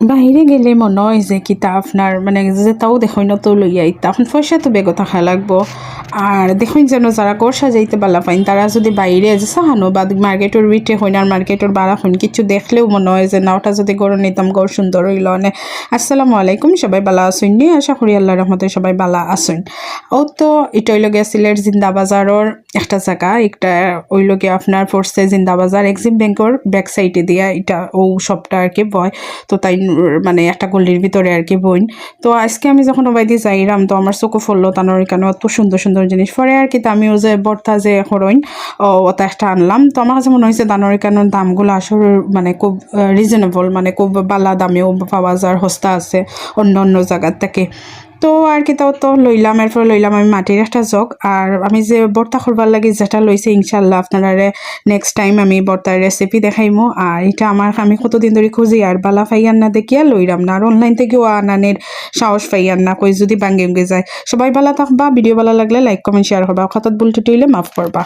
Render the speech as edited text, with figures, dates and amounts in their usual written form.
বাহিরে গেলে মনে হয় যে কিতা আপনার মানে যে তাও দেখুন না তো লইয়া ইতা এখন পয়সা তো বেগত থাকা লাগবো আর দেখুন যেন যারা ঘর সাজাইতে পারলা পাইন তারা যদি বাইরে যে সাহানো বা মার্কেটের উইটে হইন আর মার্কেটের বাড়া হইন কিছু দেখলেও মনে হয় যে না ওটা যদি গড় নিতাম গড় সুন্দর হইল মানে। আসসালামু আলাইকুম, সবাই বালা আসুন নি, আশা করি আল্লাহ রহমতে সবাই বালা আসুন। ও তো এটা হইল গিয়া সিলেট জিন্দা বাজারের একটা জায়গা, একটা হইল গিয়া আপনার পড়ছে জিন্দা বাজার এক্সিম ব্যাংকের ব্যাক সাইডে দিয়া এটা ও সবটা আর কি বয়। তো তাই মানে একটা গলির ভিতরে আর কি বইন। তো আজকে আমি যখন ওবাইদি যাইরাম তো আমার চোখে ফললো তানোর এখানে অত সুন্দর সুন্দর জিনিস পরে আর কি। তো আমিও যে বর্তা যে হরইন ওটা একটা আনলাম। তো আমার কাছে মনে হয়েছে দানোর এখানের দামগুলো আসলে মানে খুব রিজনেবল, মানে খুব বালা দামেও পাওয়া যায়, সস্তা আছে অন্য অন্য জায়গার থেকে। তো আর কি তাও তো লইলাম, এরপর লইলাম আমি মাটির একটা জগ। আর আমি যে বর্তা করবার লাগে যেটা লইছে ইনশাল্লাহ আপনারা নেক্সট টাইম আমি বর্তার রেসিপি দেখাইমো। আর এটা আমার আমি কতদিন ধরে খুঁজি আর বালা ফাইয়ান না দেখিয়া লইলাম না, আর অনলাইন থেকেও আনানের সাহস পাইয়ান না, কই যদি ভাঙ্গে যায়। সবাই ভালো থাকবা, ভিডিও ভালো লাগলে লাইক কমেন্ট শেয়ার করবা, খাতাত ভুল টুটি হইলে মাফ করবা।